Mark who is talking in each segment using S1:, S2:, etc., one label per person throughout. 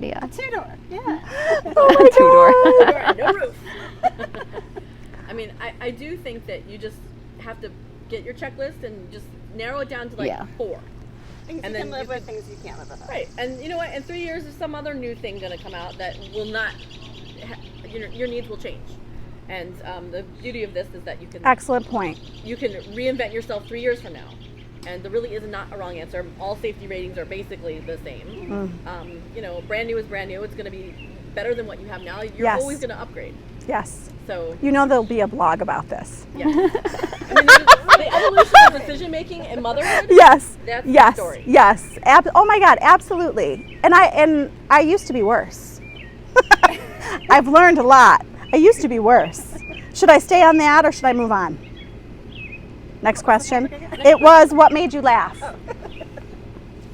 S1: Yeah.
S2: A two-door, yeah.
S1: Oh my
S3: Two-door.
S1: God.
S3: No roof. I mean, I do think that you just have to get your checklist and just narrow it down to like 4.
S2: Things
S3: And
S2: you
S3: then
S2: can live
S3: you
S2: with, things you can't live with.
S3: Right, and you know what? In 3 years, there's some other new thing going to come out that will not. Your needs will change, and the beauty of this is that you can.
S4: Excellent point.
S3: You can reinvent yourself 3 years from now, and there really is not a wrong answer. All safety ratings are basically the same. You know, brand new is brand new. It's going to be better than what you have now. You're always going to upgrade.
S4: Yes.
S3: So
S4: you know there'll be a blog about this.
S3: Yeah. I mean, the evolution of decision making and motherhood.
S4: Yes.
S3: That's
S4: yes.
S3: the story.
S4: Yes. Oh my God, absolutely. And I used to be worse. I've learned a lot. I used to be worse. Should I stay on that or should I move on? Next question. It was, what made you laugh?
S2: Oh.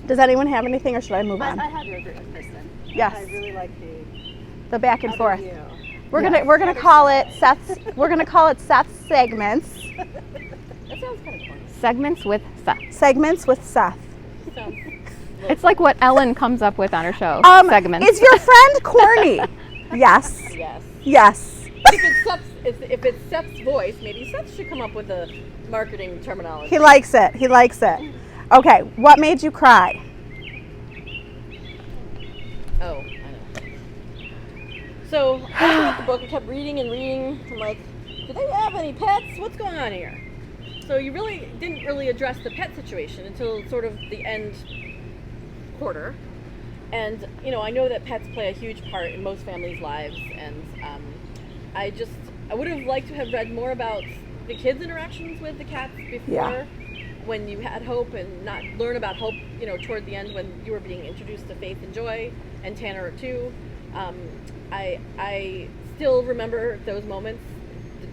S4: Does anyone have anything or should I move on?
S2: I have to agree with Kristen.
S4: Yes.
S2: I really like
S4: The back and
S2: other
S4: forth.
S2: you.
S4: We're gonna call it Seth's segments.
S3: That sounds kind of fun.
S1: Segments with Seth.
S4: Segments with Seth.
S3: Sounds.
S1: It's like what Ellen comes up with on her show. Segments.
S4: Is your friend corny? Yes.
S3: Yes.
S4: Yes.
S3: If it's Seth's voice, maybe Seth should come up with a marketing terminology.
S4: He likes it. He likes it. Okay. What made you cry?
S3: Oh, I know. So I got the book. I kept reading and reading. I'm like, do they have any pets? What's going on here? So you really didn't really address the pet situation until sort of the end quarter. And you know, I know that pets play a huge part in most families' lives, and I would have liked to have read more about the kids' interactions with the cats before, when you had Hope, and not learn about Hope, you know, toward the end when you were being introduced to Faith and Joy, and Tanner too. I still remember those moments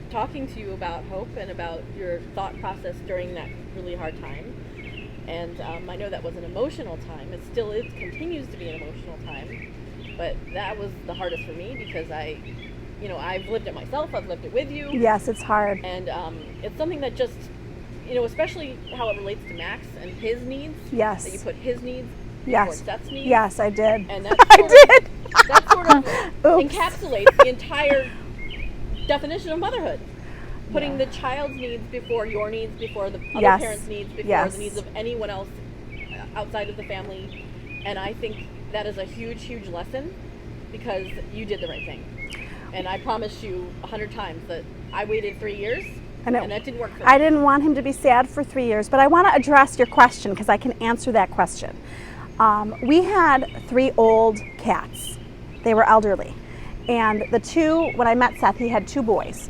S3: talking to you about Hope and about your thought process during that really hard time. And I know that was an emotional time. It continues to be an emotional time. But that was the hardest for me because I've lived it myself. I've lived it with you.
S4: Yes, it's hard.
S3: And it's something that just, you know, especially how it relates to Max and his needs.
S4: Yes.
S3: That you put his needs before Seth's needs.
S4: Yes, I did.
S3: And
S4: That
S3: sort of encapsulates the entire definition of motherhood. Putting the child's needs before your needs, before the other parent's needs, before the needs of anyone else outside of the family. And I think that is a huge, huge lesson because you did the right thing. And I promised you 100 times that I waited 3 years and that didn't work for me.
S4: I didn't want him to be sad for 3 years, but I want to address your question because I can answer that question. We had 3 old cats. They were elderly. And when I met Seth, he had 2 boys.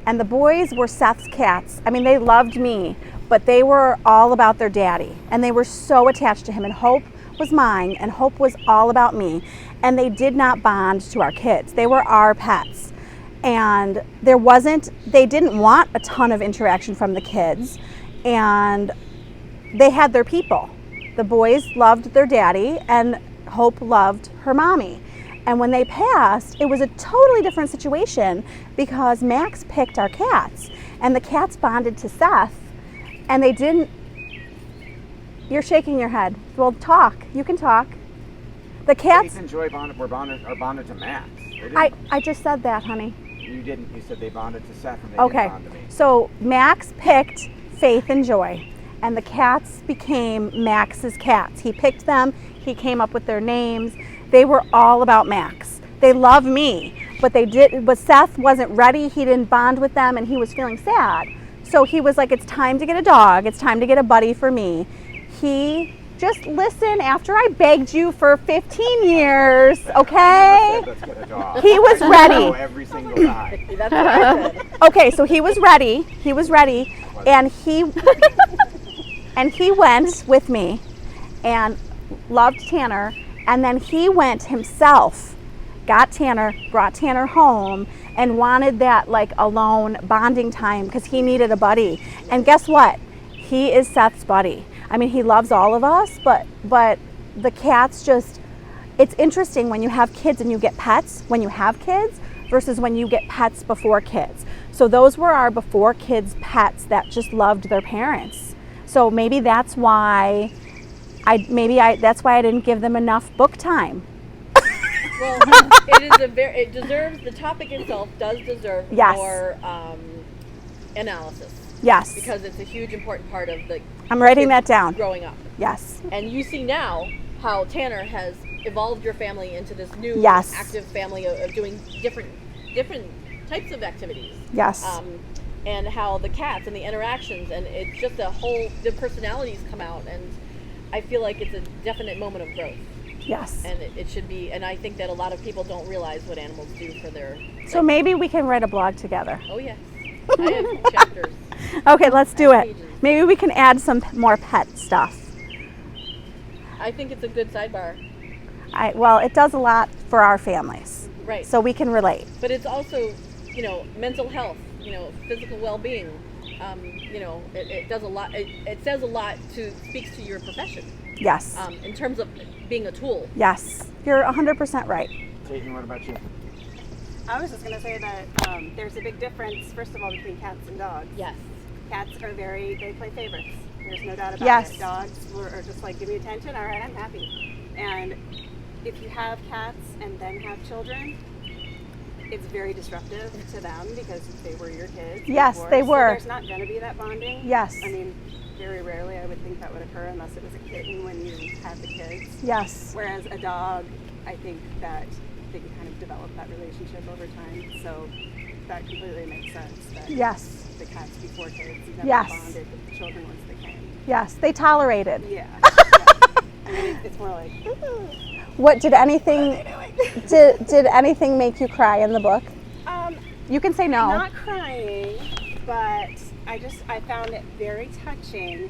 S4: And the boys were Seth's cats. I mean, they loved me, but they were all about their daddy. And they were so attached to him. And Hope was mine, and Hope was all about me. And they did not bond to our kids. They were our pets. And they didn't want a ton of interaction from the kids. And they had their people. The boys loved their daddy, and Hope loved her mommy. And when they passed, it was a totally different situation because Max picked our cats and the cats bonded to Seth and they didn't. You're shaking your head. Well, talk. You can talk. The cats.
S5: Faith and Joy are bonded to Max.
S4: I just said that, honey.
S5: You didn't. You said they bonded to Seth and they
S4: Okay.
S5: didn't bond to me.
S4: So Max picked Faith and Joy and the cats became Max's cats. He picked them. He came up with their names. They were all about Max. They love me, but Seth wasn't ready. He didn't bond with them and he was feeling sad. So he was like, it's time to get a dog. It's time to get a buddy for me. He just listened after I begged you for 15 years, okay?
S5: Let's get a dog.
S4: He was ready.
S5: Every single time.
S3: That's what I said.
S4: Okay, so he was ready. And he went with me and loved Tanner. And then he went himself, got Tanner, brought Tanner home, and wanted that like alone bonding time because he needed a buddy. And guess what? He is Seth's buddy. I mean, he loves all of us, but the cats just, it's interesting when you have kids and you get pets when you have kids versus when you get pets before kids. So those were our before kids pets that just loved their parents. So maybe that's why that's why I didn't give them enough book time.
S3: Well, it is it deserves, the topic itself does deserve
S4: Yes.
S3: more analysis.
S4: Yes.
S3: Because it's a huge important part of the
S4: I'm writing
S3: kids
S4: that down.
S3: growing up.
S4: Yes.
S3: And you see now how Tanner has evolved your family into this new
S4: Yes.
S3: active family of doing different types of activities.
S4: Yes.
S3: And how the cats and the interactions, and it's just the personalities come out, and I feel like it's a definite moment of growth.
S4: Yes.
S3: And it should be, and I think that a lot of people don't realize what animals do for their...
S4: So maybe we can write a blog together.
S3: Oh yes, I have chapters.
S4: Okay, let's do it.
S3: Pages.
S4: Maybe we can add some more pet stuff.
S3: I think it's a good sidebar.
S4: Well, it does a lot for our families,
S3: Right.
S4: so we can relate.
S3: But it's also, mental health, physical well-being. It does a lot. It says a lot speaks to your profession.
S4: Yes.
S3: In terms of being a tool.
S4: Yes. You're 100% right.
S5: Peyton, what about you?
S2: I was just going to say that there's a big difference, first of all, between cats and dogs.
S3: Yes.
S2: Cats are they play favorites. There's no doubt about
S4: Yes.
S2: it. Dogs are just like, give me attention, all right, I'm happy. And if you have cats and then have children, it's very disruptive to them because they were your kids.
S4: Yes,
S2: before.
S4: they
S2: So
S4: were.
S2: there's not going to be that bonding.
S4: Yes.
S2: I mean, very rarely I would think that would occur unless it was a kitten when you had the kids.
S4: Yes.
S2: Whereas a dog, I think that they can kind of develop that relationship over time. So that completely makes sense. That
S4: Yes.
S2: the cats before kids never
S4: Yes.
S2: bonded with the children once they came.
S4: Yes. They tolerated.
S2: Yeah. Yeah. I mean, it's more like,
S4: What did anything did anything make you cry in the book? You can say no.
S2: not crying, but I found it very touching,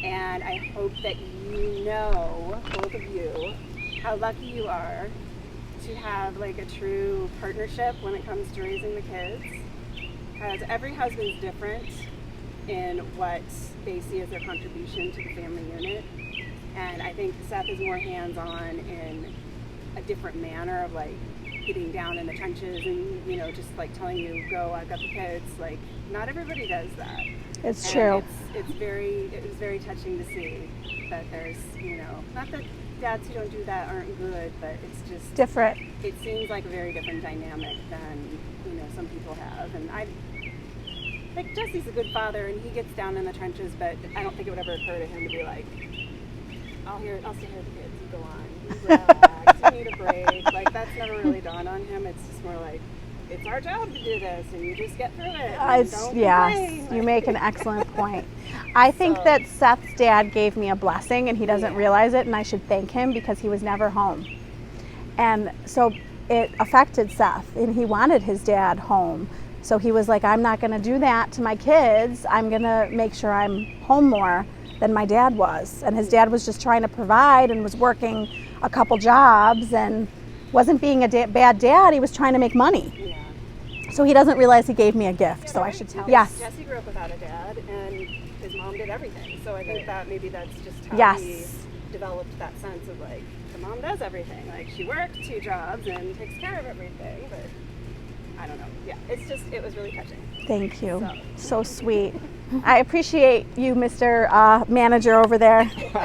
S2: and I hope that you know, both of you, how lucky you are to have like a true partnership when it comes to raising the kids. Because every husband's different in what they see as their contribution to the family unit. And I think Seth is more hands-on in a different manner of like getting down in the trenches and, just like telling you, go, I've got the kids. Like, not everybody does that.
S4: It's
S2: And
S4: true.
S2: it was very touching to see that there's, not that dads who don't do that aren't good, but it's just
S4: Different.
S2: it seems like a very different dynamic than some people have. And like Jesse's a good father and he gets down in the trenches, but I don't think it would ever occur to him to be like, I'll stay here with the kids, you go on, you relax, you need a break. Like, that's never really dawned on him. It's just more like, it's our job to do this and you just get through it. And don't complain.
S4: You make an excellent point. I think that Seth's dad gave me a blessing and he doesn't realize it, and I should thank him because he was never home. And so it affected Seth, and he wanted his dad home. So he was like, I'm not going to do that to my kids. I'm going to make sure I'm home more than my dad was. And his dad was just trying to provide and was working a couple jobs and wasn't being a bad dad. He was trying to make money.
S2: Yeah.
S4: So he doesn't realize he gave me a gift. So I
S2: Right,
S4: should tell.
S2: because
S4: Yes.
S2: Jesse grew up without a dad and his mom did everything. So I think that maybe that's just how
S4: Yes.
S2: he developed that sense of like, the mom does everything. Like, she works 2 jobs and takes care of everything, but I don't know. Yeah, it was really touching.
S4: Thank you. So sweet. I appreciate you, Mr. Manager over there.
S1: Wait,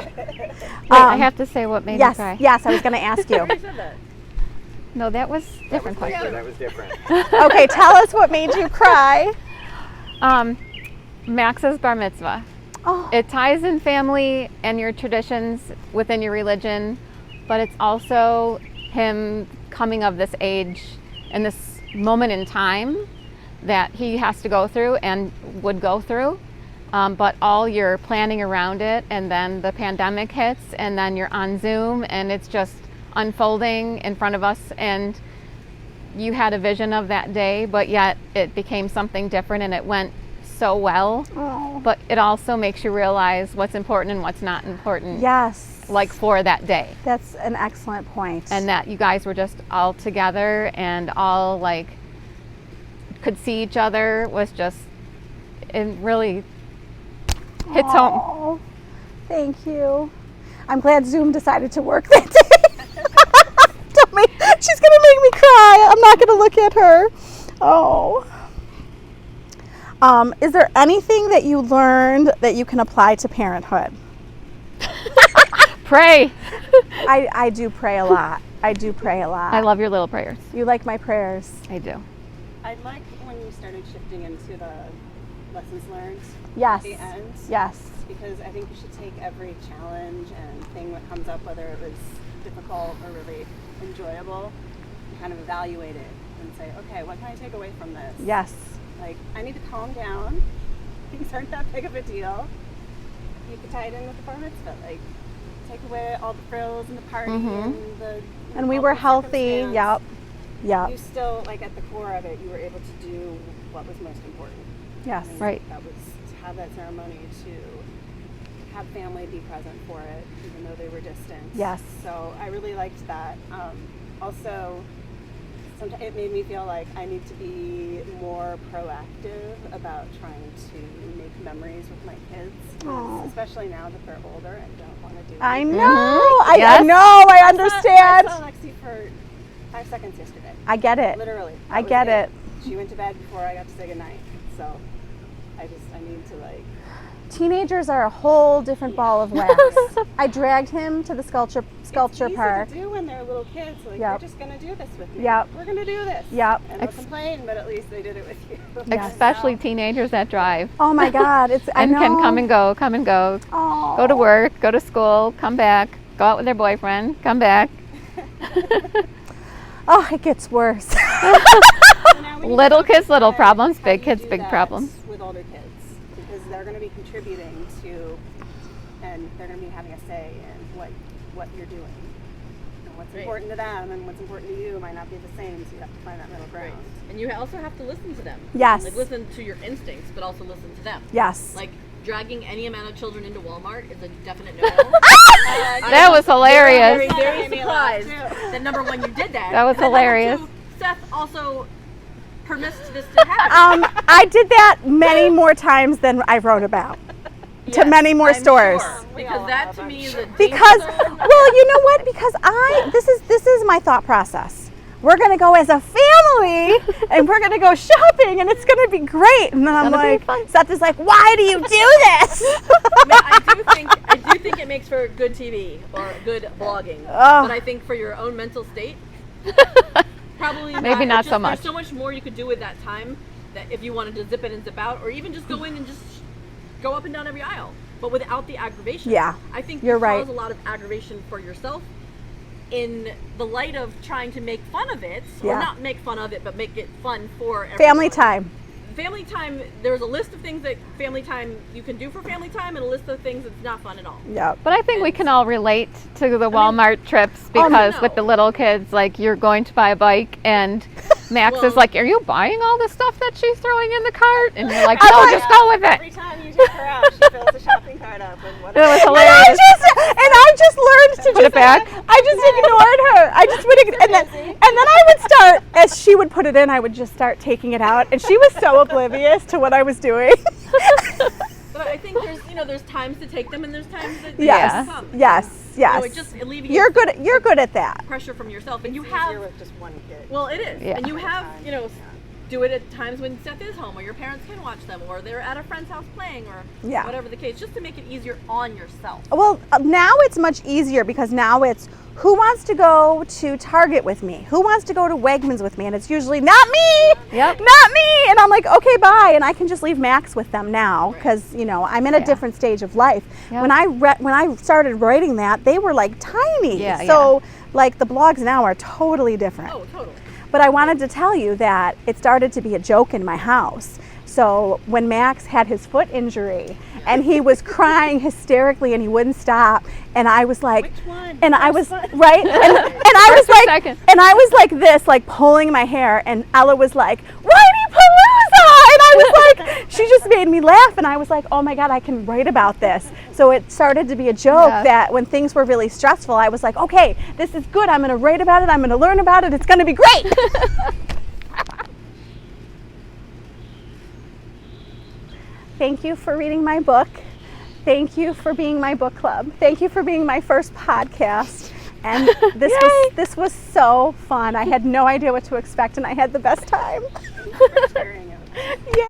S1: I have to say what made me cry.
S4: Yes, I was going to ask you.
S3: I said that.
S1: No, that was different
S5: Yeah,
S1: question.
S5: that was different.
S4: Okay, tell us what made you cry.
S1: Max's bar mitzvah.
S4: Oh,
S1: It ties in family and your traditions within your religion, but it's also him coming of this age and this moment in time that he has to go through and would go through. But all your planning around it, and then the pandemic hits, and then you're on Zoom, and it's just unfolding in front of us, and you had a vision of that day, but yet it became something different, and it went so well.
S4: oh.
S1: But it also makes you realize what's important and what's not important,
S4: Yes.
S1: like for that day.
S4: That's an excellent point.
S1: And that you guys were just all together and all like could see each other was just, it really hits home.
S4: Oh, thank you. I'm glad Zoom decided to work that day. She's going to make me cry. I'm not going to look at her. Oh. Is there anything that you learned that you can apply to parenthood?
S1: Pray.
S4: I do pray a lot. I do pray a lot.
S1: I love your little prayers.
S4: You like my prayers.
S1: I do.
S2: I like when you started shifting into the lessons learned
S4: Yes.
S2: at the end.
S4: Yes.
S2: Because I think you should take every challenge and thing that comes up, whether it was difficult or really enjoyable, and kind of evaluate it and say, okay, what can I take away from this?
S4: Yes.
S2: Like, I need to calm down. Things aren't that big of a deal. You could tie it in with the bar mitzvah. Like, take away all the frills and the party and the.
S4: And we
S2: all
S4: were
S2: the
S4: healthy.
S2: circumstance.
S4: Yep. Yep.
S2: You still, like, at the core of it, you were able to do what was most important.
S4: Yes.
S2: And
S1: Right.
S2: That was to have that ceremony, to have family be present for it, even though they were distant.
S4: Yes.
S2: So I really liked that. Also, sometimes it made me feel like I need to be more proactive about trying to make memories with my kids,
S4: Aw.
S2: especially now that they're older and don't want to do
S4: I
S2: anything.
S4: know. I
S1: Yes.
S4: know. I
S2: I
S4: understand.
S2: saw Lexi for 5 seconds yesterday.
S4: I get it.
S2: Literally.
S4: I
S2: That was
S4: get it.
S2: She went to bed before I got to say goodnight. So I need to like.
S4: Teenagers are a whole different ball of wax. I dragged him to the sculpture
S2: It's
S4: park.
S2: easy to do when they're little kids. Like,
S4: Yep.
S2: you're just gonna do this with me.
S4: Yep.
S2: We're gonna do this.
S4: Yep.
S2: And they'll complain, but at least they did it with you.
S4: Yes.
S1: Especially teenagers that drive
S4: Oh my God! It's I
S1: and
S4: know.
S1: can come and go,
S4: Oh.
S1: go to work, go to school, come back, go out with their boyfriend, come back.
S4: Oh, it gets worse.
S2: So now we need
S1: Little
S2: to
S1: kids, little
S2: decide
S1: problems,
S2: how
S1: big
S2: you
S1: kids,
S2: do
S1: big
S2: that
S1: problems.
S2: with older kids, because they're going to be contributing to, and they're going to be having a say in what you're doing. And what's
S3: Right.
S2: important to them and what's important to you might not be the same, so you have to find that middle ground.
S3: And you also have to listen to them.
S4: Yes.
S3: Like listen to your instincts, but also listen to them.
S4: Yes.
S3: Like dragging any amount of children into Walmart is a definite no.
S1: That was hilarious.
S3: Very, very
S2: That made me laugh,
S3: surprised
S2: too.
S3: that number one, you did that.
S1: That was
S3: And then number
S1: hilarious.
S3: two, Seth also permits this to happen.
S4: I did that many more times than I wrote about. To
S3: Yes,
S4: many more
S3: I'm
S4: stores.
S3: sure,
S2: We
S3: because
S2: all
S3: that
S2: have,
S3: to
S2: I'm
S3: me is
S2: sure.
S3: a danger
S4: Because,
S3: zone.
S4: well, you know what? Because this is my thought process. We're gonna go as a family, and we're gonna go shopping, and it's gonna be great. And then I'm
S1: Gonna be
S4: like,
S1: fun.
S4: Seth is like, why do you do this?
S3: I do think it makes for good TV or good blogging.
S4: Ugh.
S3: But I think for your own mental state, probably
S1: Maybe not
S3: It's
S1: so
S3: just-
S1: much.
S3: There's so much more you could do with that time that if you wanted to zip in and zip out, or even just go in and just go up and down every aisle, but without the aggravation.
S4: Yeah,
S3: I think
S4: you're
S3: you
S4: right.
S3: cause a lot of aggravation for yourself in the light of trying to make fun of it,
S4: Yeah.
S3: or not make fun of it, but make it fun for everyone.
S4: Family time.
S3: Family time, there's a list of things that family time you can do for family time and a list of things that's not fun at all.
S4: Yep.
S1: But I think we can all relate to the Walmart trips
S4: Oh,
S1: because
S3: no.
S1: with the little kids, like you're going to buy a bike and Max
S3: Well-
S1: is like, "Are you buying all the stuff that she's throwing in the cart?" And you're like,
S4: I'm
S1: "No,
S4: like-
S1: just go with
S2: Every
S1: it."
S2: time you take her out, she fills the shopping cart up with
S1: It
S2: whatever.
S1: was
S4: And
S1: hilarious.
S4: I just learned to
S1: Put it
S4: just
S1: back.
S4: I just ignored her. I just would, and then I would start as she would put it in. I would just start taking it out, and she was so oblivious to what I was doing.
S3: But I think there's times to take them and there's times that
S4: Yes,
S3: they come.
S4: yes, yes.
S3: It just alleviates
S4: You're good at that.
S3: pressure from yourself, and you
S2: It's
S3: have
S2: easier with just one kid.
S3: well, it is,
S1: Yeah.
S3: and you have
S2: Yeah.
S3: do it at times when Seth is home, or your parents can watch them, or they're at a friend's house playing, or
S4: Yeah.
S3: whatever the case, just to make it easier on yourself.
S4: Well, now it's much easier because now it's who wants to go to Target with me? Who wants to go to Wegmans with me? And it's usually not me.
S1: Yep.
S4: Not me. And I'm like, okay, bye. And I can just leave Max with them now because I'm in a
S1: Yeah.
S4: different stage of life.
S1: Yep.
S4: When I started writing that, they were like tiny.
S1: Yeah,
S4: so like the blogs now are totally different.
S3: Oh, totally.
S4: But I wanted to tell you that it started to be a joke in my house. So when Max had his foot injury and he was crying hysterically and he wouldn't stop, and I was like,
S2: Which one?
S4: and I was
S2: Which one?
S4: right, and I was
S1: Just a
S4: like,
S1: second.
S4: and I was like this, like pulling my hair, and Ella was like, Whinpaluza, and I was like, she just made me laugh, and I was like, oh my God, I can write about this. So it started to be a joke
S1: Yeah.
S4: that when things were really stressful, I was like, okay, this is good. I'm going to write about it. I'm going to learn about it. It's going to be great. Thank you for reading my book. Thank you for being my book club. Thank you for being my first podcast. And this was so fun. I had no idea what to expect, and I had the best time.
S2: Thank you for sharing it.
S4: Yeah.